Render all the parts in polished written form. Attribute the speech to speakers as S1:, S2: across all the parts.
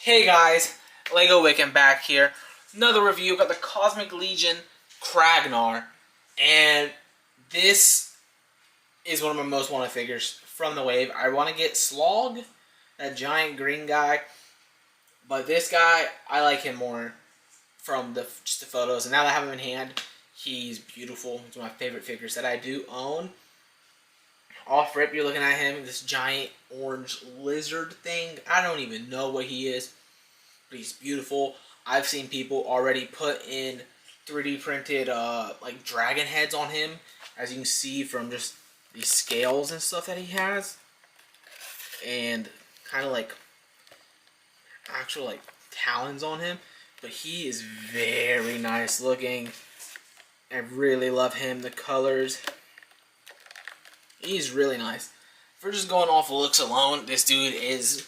S1: Hey guys, Lego Wiccan back here. Another review. Got the Cosmic Legion Kraggnar, and this is one of my most wanted figures from the wave. I want to get Slog, that giant green guy, but this guy, I like him more from just the photos. And now that I have him in hand, he's beautiful. He's one of my favorite figures that I do own. Off rip, you're looking at him, this giant orange lizard thing. I don't even know what he is, but he's beautiful. I've seen people already put in 3D printed like dragon heads on him, as you can see from just these scales and stuff that he has, and kind of like actual like talons on him. But he is very nice looking. I really love him. The colors. He's really nice. If we're just going off looks alone, this dude is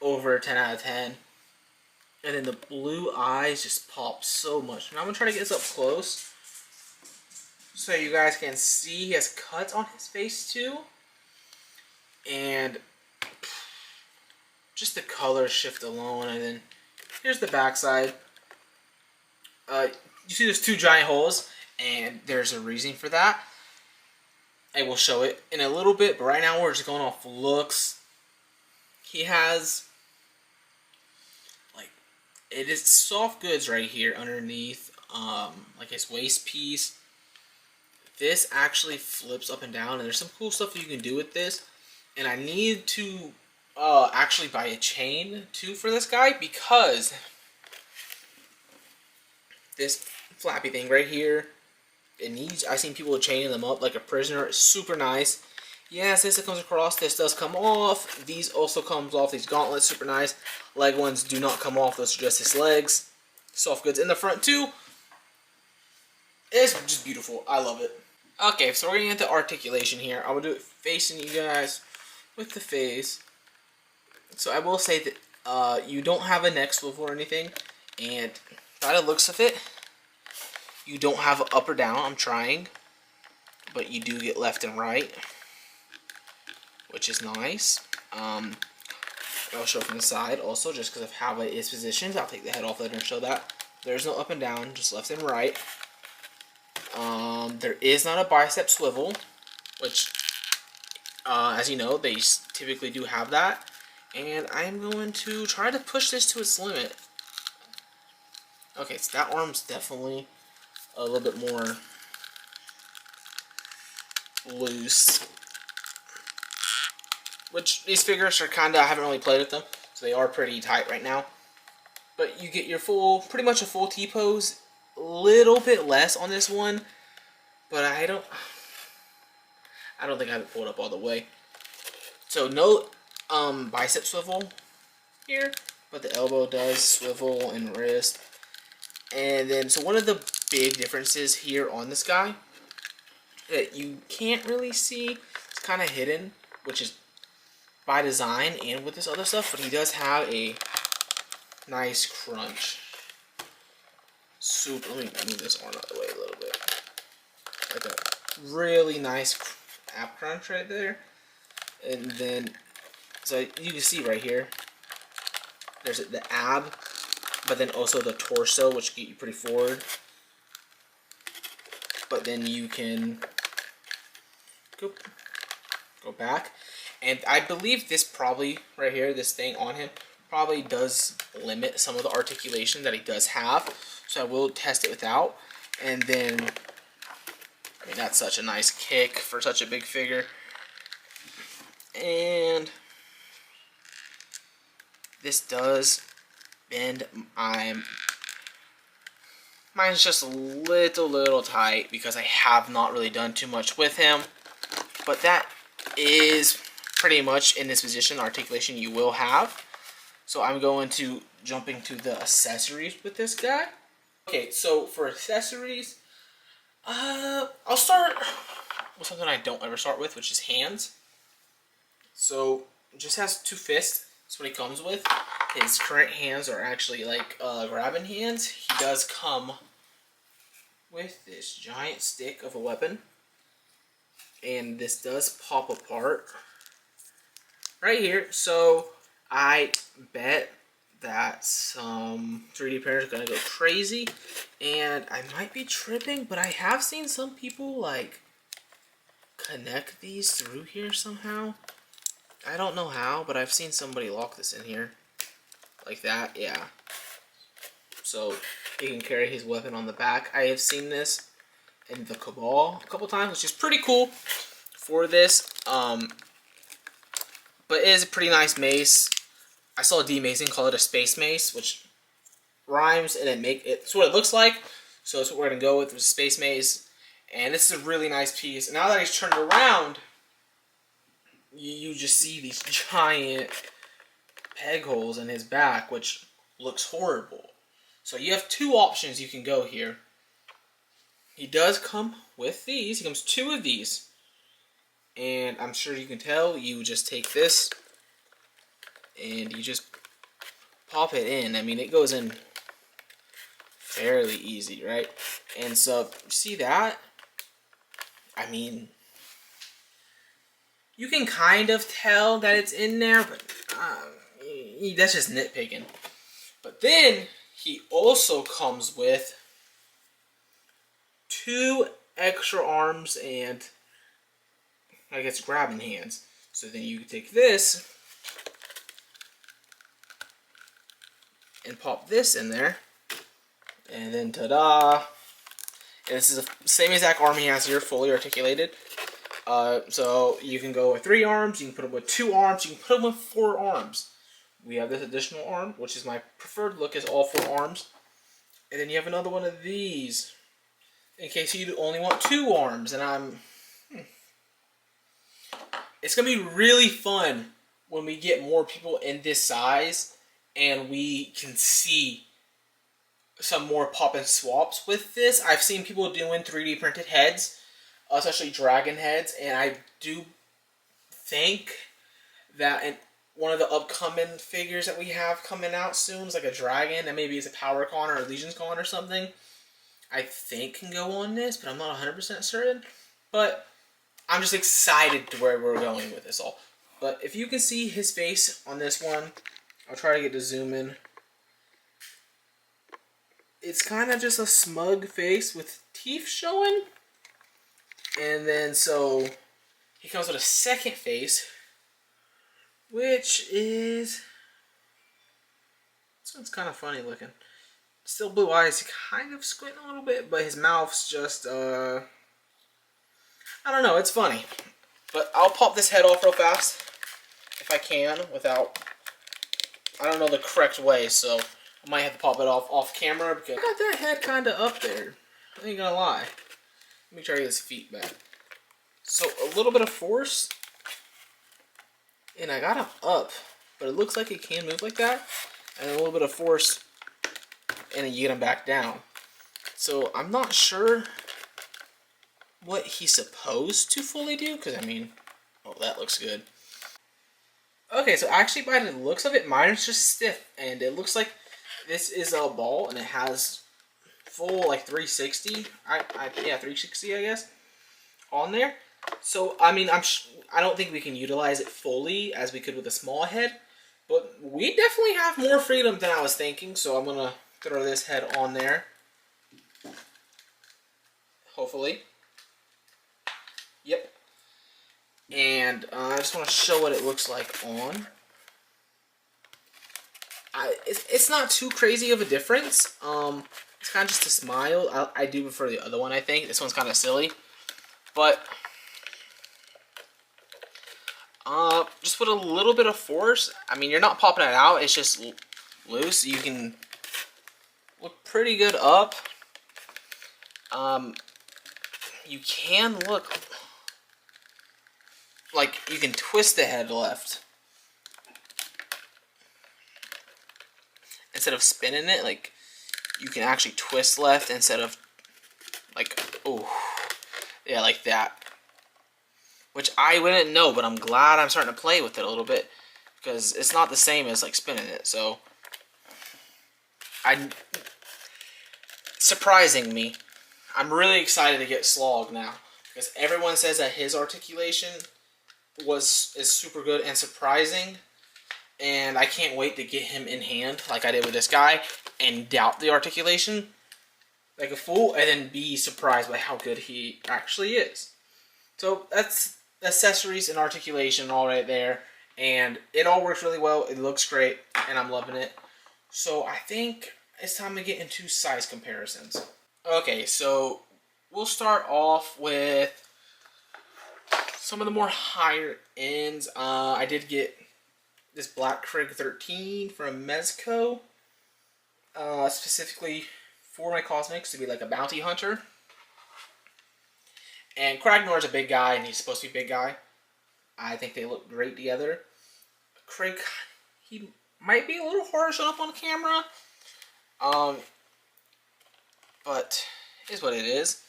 S1: over a 10 out of 10. And then the blue eyes just pop so much. Now I'm going to try to get this up close so you guys can see. He has cuts on his face too. And just the color shift alone. And then here's the back side. You see there's two giant holes, and there's a reason for that. I will show it in a little bit, but right now we're just going off looks. He has, like, it is soft goods right here underneath, like his waist piece. This actually flips up and down, and there's some cool stuff that you can do with this. And I need to actually buy a chain too for this guy, because this flappy thing right here, it needs, I've seen people chaining them up like a prisoner. It's super nice. Yes, this comes across. This does come off. These also comes off. These gauntlets, super nice. Leg ones do not come off. Those are just his legs. Soft goods in the front too. It's just beautiful. I love it. Okay, so we're getting into articulation here. I will do it facing you guys with the face. So I will say that you don't have a neck swivel or anything, and by the looks of it, you don't have an up or down. I'm trying, but you do get left and right, which is nice. I'll show from the side also, just because of how it is positioned. I'll take the head off later and show that. There's no up and down, just left and right. There is not a bicep swivel, which, as you know, they typically do have that. And I'm going to try to push this to its limit. Okay, so that arm's definitely a little bit more loose, which these figures are kinda, I haven't really played with them, so they are pretty tight right now. But you get your full, pretty much a full T-pose, a little bit less on this one, but I don't think I have it pulled up all the way. So no bicep swivel here, but the elbow does swivel and wrist. And then, so one of the big differences here on this guy that you can't really see, it's kind of hidden, which is by design and with this other stuff, but he does have a nice crunch. Super, let me move this arm out of the way a little bit. Like a really nice ab crunch right there. And then, so you can see right here, there's the ab, but then also the torso, which get you pretty forward. But then you can go back. And I believe this probably, right here, this thing on him, probably does limit some of the articulation that he does have. So I will test it without. And then, I mean, that's such a nice kick for such a big figure. And this does bend. Mine's just a little tight because I have not really done too much with him. But that is pretty much in this position articulation you will have. So I'm going to jump into the accessories with this guy. Okay, so for accessories, I'll start with something I don't ever start with, which is hands. So it just has two fists. That's what he comes with. His current hands are actually like grabbing hands. He does come with this giant stick of a weapon, and this does pop apart right here. So I bet that some 3D printers are gonna go crazy, and I might be tripping, but I have seen some people like connect these through here somehow. I don't know how, but I've seen somebody lock this in here like that. Yeah, so he can carry his weapon on the back. I have seen this in the Cabal a couple times, which is pretty cool for this. But it is a pretty nice mace. I saw a demacing call it a space mace, which rhymes, and it's what it looks like. So that's what we're gonna go with space mace. And this is a really nice piece. And now that he's turned around, you just see these giant peg holes in his back, which looks horrible. So you have two options you can go here. He does come with these. He comes two of these. And I'm sure you can tell, you just take this and you just pop it in. I mean, it goes in fairly easy, right? And so, see that? I mean, you can kind of tell that it's in there, but that's just nitpicking. But then, he also comes with two extra arms and, I guess, grabbing hands. So then you take this and pop this in there. And then ta-da! And this is the same exact arm he has here, fully articulated. So you can go with 3 arms, you can put him with 2 arms, you can put him with 4 arms. We have this additional arm, which is my preferred look, is all 4 arms. And then you have another one of these, in case you only want 2 arms. And it's going to be really fun when we get more people in this size and we can see some more pop and swaps with this. I've seen people doing 3D printed heads, especially dragon heads, and I do think that in one of the upcoming figures that we have coming out soon is like a dragon, and maybe it's a Power Con or a Legions Con or something, I think can go on this, but I'm not 100% certain. But I'm just excited to where we're going with this all. But if you can see his face on this one, I'll try to get to zoom in. It's kind of just a smug face with teeth showing. And then so he comes with a second face, which is, this one's kind of funny looking. Still blue eyes, kind of squinting a little bit, but his mouth's just, I don't know, it's funny. But I'll pop this head off real fast, if I can, without, I don't know the correct way, so I might have to pop it off camera, because I got that head kind of up there. I ain't gonna lie. Let me try to get his feet back. So a little bit of force, and I got him up, but it looks like he can move like that, and a little bit of force, and then you get him back down. So I'm not sure what he's supposed to fully do, because I mean, oh, that looks good. Okay, so actually by the looks of it, mine is just stiff, and it looks like this is a ball, and it has full like 360. Yeah, 360, I guess, on there. So I mean, I don't think we can utilize it fully as we could with a small head, but we definitely have more freedom than I was thinking. So I'm gonna throw this head on there, hopefully. Yep. And I just want to show what it looks like on. It's not too crazy of a difference. It's kind of just a smile. I do prefer the other one, I think. This one's kind of silly. But just with a little bit of force, I mean, you're not popping it out. It's just loose. You can look pretty good up. You can look like you can twist the head left instead of spinning it. Like, you can actually twist left instead of like, oh yeah, like that, which I wouldn't know, but I'm glad I'm starting to play with it a little bit, because it's not the same as like spinning it. So surprising me. I'm really excited to get Slog now, because everyone says that his articulation is super good and surprising. and I can't wait to get him in hand like I did with this guy and doubt the articulation like a fool, and then be surprised by how good he actually is. So that's accessories and articulation all right there, and it all works really well. It looks great, and I'm loving it. So I think it's time to get into size comparisons. Okay, so we'll start off with some of the more higher ends. I did get this Black Krig 13 from Mezco, specifically for my cosmics to be like a bounty hunter. And Kraggnar is a big guy, and he's supposed to be a big guy. I think they look great together. Krig, he might be a little harder showing up on camera. But it is what it is.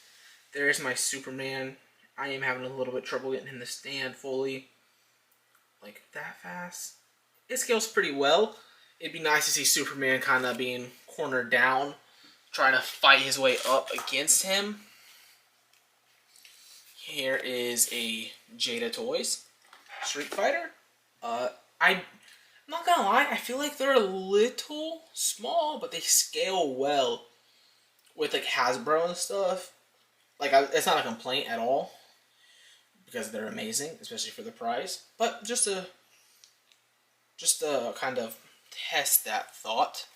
S1: There's my Superman. I am having a little bit of trouble getting him to stand fully like that fast. It scales pretty well. It'd be nice to see Superman kind of being cornered down, trying to fight his way up against him. Here is a Jada Toys Street Fighter. I'm not gonna lie, I feel like they're a little small, but they scale well with like Hasbro and stuff. Like, it's not a complaint at all because they're amazing, especially for the price. But just to kind of test that thought.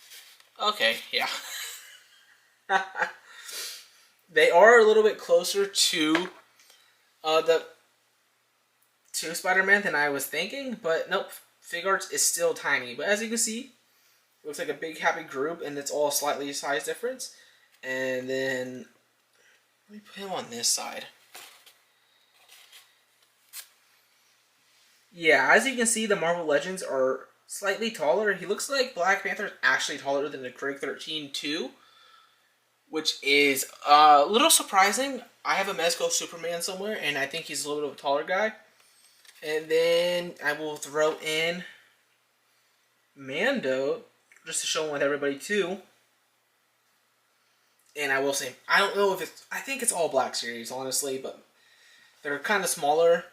S1: Okay, yeah. They are a little bit closer to Spider-Man than I was thinking, but nope, Figuarts is still tiny. But as you can see, it looks like a big happy group, and it's all slightly size difference. And then let me put him on this side. Yeah, as you can see, the Marvel Legends are slightly taller. He looks like Black Panther is actually taller than the Krig 13 too, which is a little surprising. I have a Mezco Superman somewhere, and I think he's a little bit of a taller guy. And then I will throw in Mando, just to show him with everybody too. And I will say, I don't know if it's, I think it's all Black Series, honestly, but they're kind of smaller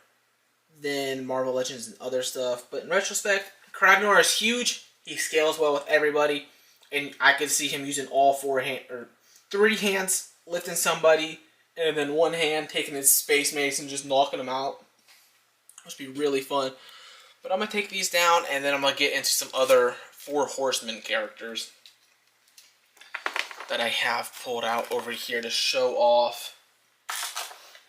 S1: than Marvel Legends and other stuff. But in retrospect, Kraggnar is huge. He scales well with everybody. And I could see him using all 3 hands lifting somebody, and then 1 hand taking his Space Mace and just knocking them out. Must be really fun. But I'm going to take these down, and then I'm going to get into some other 4 Horsemen characters that I have pulled out over here to show off.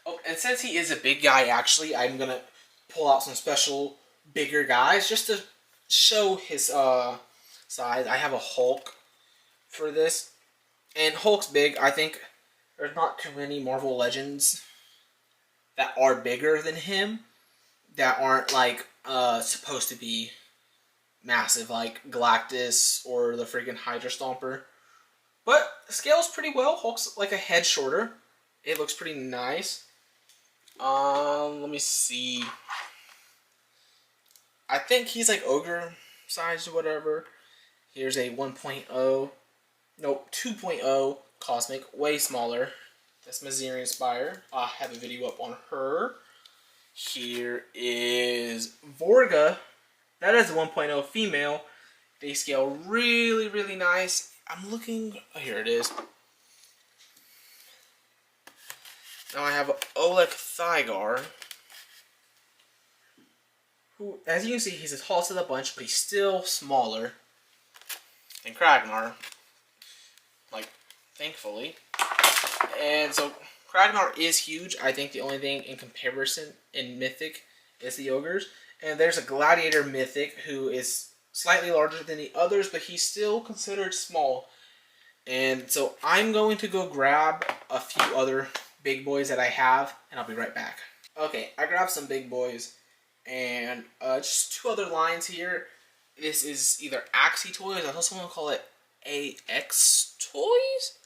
S1: Oh, and since he is a big guy, actually, I'm going to pull out some special bigger guys just to show his size. I have a Hulk for this. And Hulk's big. I think there's not too many Marvel Legends that are bigger than him, that aren't like supposed to be massive, like Galactus or the freaking Hydra Stomper. But the scale's pretty well. Hulk's like a head shorter. It looks pretty nice. Let me see. I think he's like ogre size or whatever. Here's a 1.0. Nope, 2.0 Cosmic, way smaller. That's Mazirian Spire. I have a video up on her. Here is Vorga. That is a 1.0 female. They scale really, really nice. I'm looking... Oh, here it is. Now I have Oleg Thygar, who, as you can see, he's the tallest of the bunch, but he's still smaller than Kraggnar. Like, thankfully. And so, Kraggnar is huge. I think the only thing in comparison in Mythic is the Ogres. And there's a Gladiator Mythic who is slightly larger than the others, but he's still considered small. And so I'm going to go grab a few other big boys that I have, and I'll be right back. Okay, I grabbed some big boys, and just 2 other lines here. This is either Axie Toys, I also want to call it AX Toys.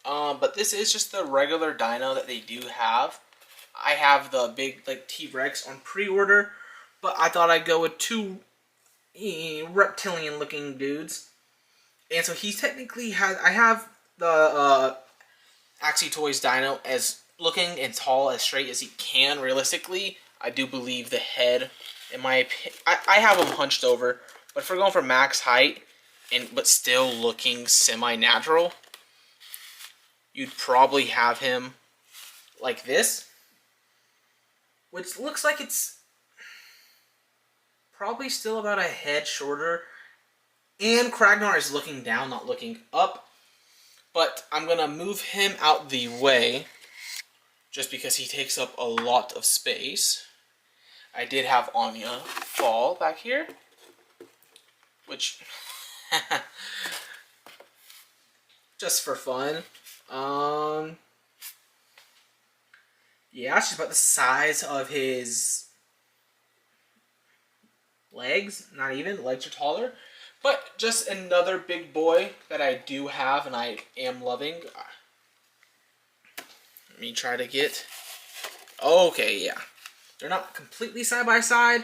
S1: But this is just the regular dino that they do have. I have the big like T-Rex on pre-order, but I thought I'd go with 2 reptilian looking dudes. And so he technically has, I have the Axie Toys dino as looking and tall as straight as he can realistically. I do believe the head in my opinion, I have him hunched over, but if we're going for max height, but still looking semi-natural, you'd probably have him like this, which looks like it's probably still about a head shorter. And Kraggnar is looking down, not looking up. But I'm going to move him out the way just because he takes up a lot of space. I did have Anya fall back here, which just for fun. Yeah, she's about the size of his legs. Not even, legs are taller. But just another big boy that I do have and I am loving. Let me try to get... Okay, yeah. They're not completely side by side,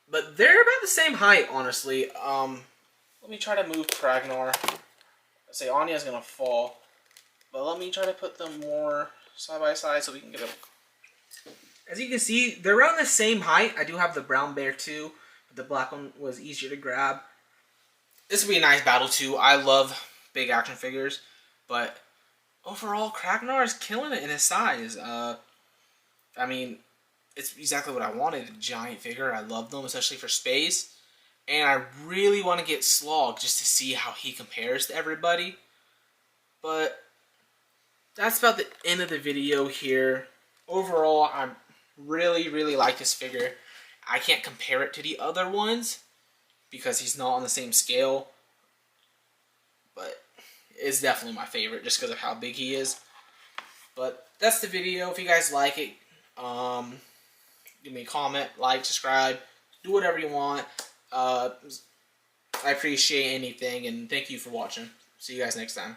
S1: but they're about the same height, honestly. Let me try to move Kraggnar. I say Anya's gonna fall, but let me try to put them more side by side so we can get them. As you can see, they're around the same height. I do have the brown bear too, but the black one was easier to grab. This would be a nice battle too. I love big action figures, but overall, Kraggnar is killing it in his size. I mean, it's exactly what I wanted, a giant figure. I love them, especially for space. And I really want to get Slog just to see how he compares to everybody. But that's about the end of the video here. Overall, I really like this figure. I can't compare it to the other ones because he's not on the same scale. But it's definitely my favorite just because of how big he is. But that's the video. If you guys like it, give me a comment, like, subscribe, do whatever you want. I appreciate anything, and thank you for watching. See you guys next time.